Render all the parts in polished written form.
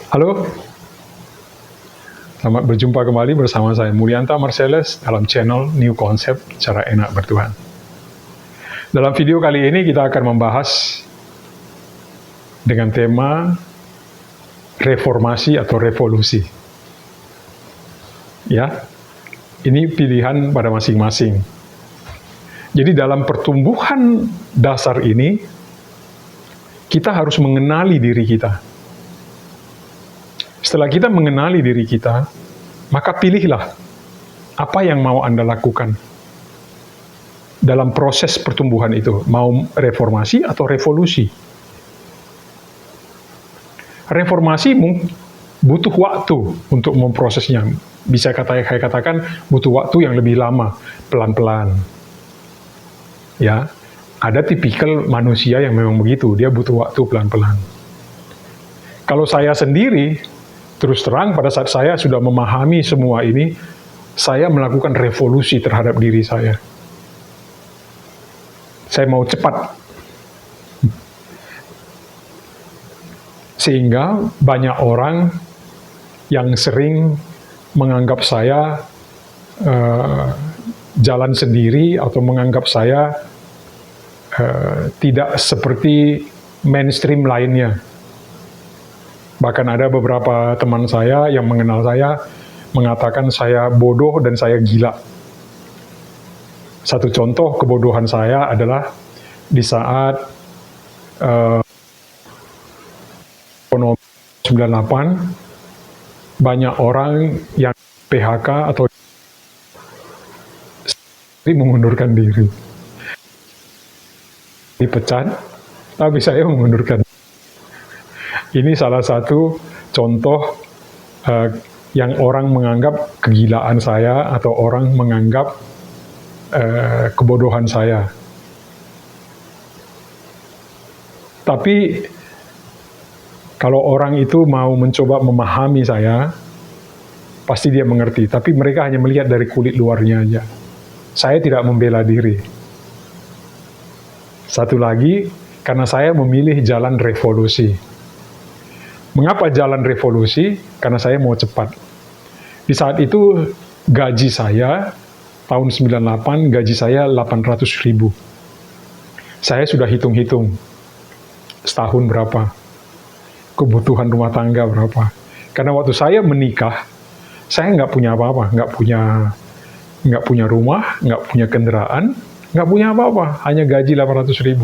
Halo, selamat berjumpa kembali bersama saya Mulyanta Marcellus dalam channel New Concept Cara Enak Bertuhan. Dalam video kali ini kita akan membahas dengan tema reformasi atau revolusi. Ya, ini pilihan pada masing-masing. Jadi dalam pertumbuhan dasar ini, kita harus mengenali diri kita. Setelah kita mengenali diri kita, maka pilihlah apa yang mau Anda lakukan dalam proses pertumbuhan itu, mau reformasi atau revolusi. Reformasi butuh waktu untuk memprosesnya. Bisa katakan butuh waktu yang lebih lama, pelan-pelan. Ya, ada tipikal manusia yang memang begitu, dia butuh waktu pelan-pelan. Kalau saya sendiri, terus terang, pada saat saya sudah memahami semua ini, saya melakukan revolusi terhadap diri saya. Saya mau cepat. Sehingga banyak orang yang sering menganggap saya jalan sendiri atau menganggap saya tidak seperti mainstream lainnya. Bahkan ada beberapa teman saya yang mengenal saya mengatakan saya bodoh dan saya gila. Satu contoh kebodohan saya adalah di saat ekonomi 98, banyak orang yang PHK atau mengundurkan diri. Dipecat, tapi saya mengundurkan. Ini salah satu contoh yang orang menganggap kegilaan saya atau orang menganggap kebodohan saya. Tapi kalau orang itu mau mencoba memahami saya, pasti dia mengerti. Tapi mereka hanya melihat dari kulit luarnya aja. Saya tidak membela diri. Satu lagi, karena saya memilih jalan revolusi. Mengapa jalan revolusi? Karena saya mau cepat. Di saat itu gaji saya, tahun 98, gaji saya 800.000. Saya sudah hitung-hitung, setahun berapa, kebutuhan rumah tangga berapa. Karena waktu saya menikah, saya nggak punya apa-apa, nggak punya rumah, nggak punya kendaraan, nggak punya apa-apa, hanya gaji 800.000.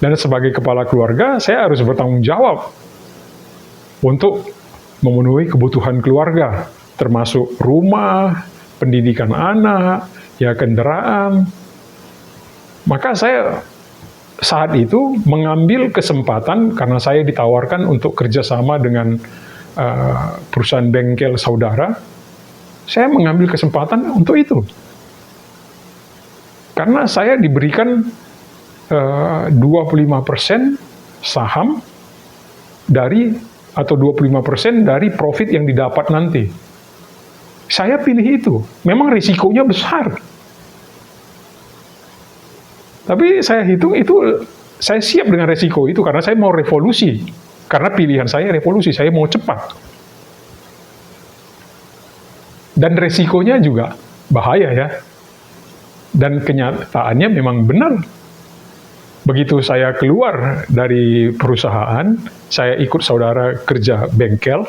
Dan sebagai kepala keluarga, saya harus bertanggung jawab untuk memenuhi kebutuhan keluarga, termasuk rumah, pendidikan anak, ya kendaraan. Maka saya saat itu mengambil kesempatan, karena saya ditawarkan untuk kerjasama dengan perusahaan bengkel saudara, saya mengambil kesempatan untuk itu. Karena saya diberikan 25% saham atau 25% dari profit yang didapat nanti. Saya pilih itu. Memang risikonya besar. Tapi saya hitung itu, saya siap dengan risiko itu karena saya mau revolusi. Karena pilihan saya revolusi, saya mau cepat. Dan risikonya juga bahaya ya. Dan kenyataannya memang benar. Begitu saya keluar dari perusahaan, saya ikut saudara kerja bengkel,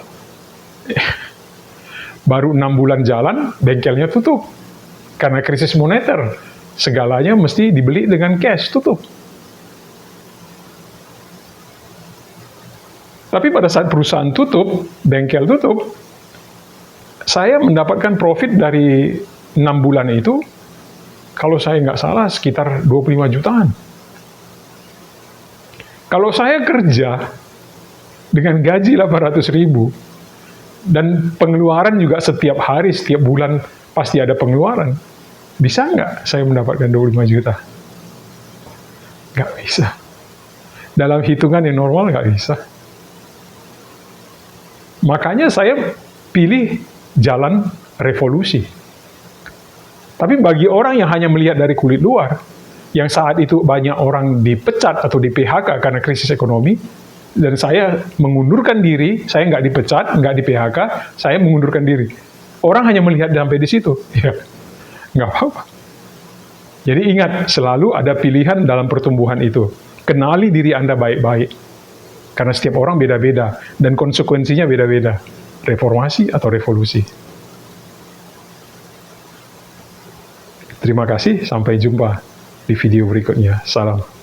baru 6 bulan jalan, bengkelnya tutup. Karena krisis moneter, segalanya mesti dibeli dengan cash, tutup. Tapi pada saat perusahaan tutup, bengkel tutup, saya mendapatkan profit dari 6 bulan itu, kalau saya nggak salah sekitar 25 jutaan. Kalau saya kerja dengan gaji 800.000 dan pengeluaran juga setiap hari, setiap bulan pasti ada pengeluaran, bisa nggak saya mendapatkan 25 juta? Nggak bisa. Dalam hitungan yang normal nggak bisa. Makanya saya pilih jalan revolusi. Tapi bagi orang yang hanya melihat dari kulit luar, yang saat itu banyak orang dipecat atau di PHK karena krisis ekonomi, Dan saya mengundurkan diri, saya nggak dipecat, nggak di PHK, saya mengundurkan diri. Orang hanya melihat sampai di situ, ya nggak apa-apa. Jadi ingat, selalu ada pilihan dalam pertumbuhan itu. Kenali diri Anda baik-baik. Karena setiap orang beda-beda, dan konsekuensinya beda-beda. Reformasi atau revolusi. Terima kasih, sampai jumpa di video berikutnya. Salam.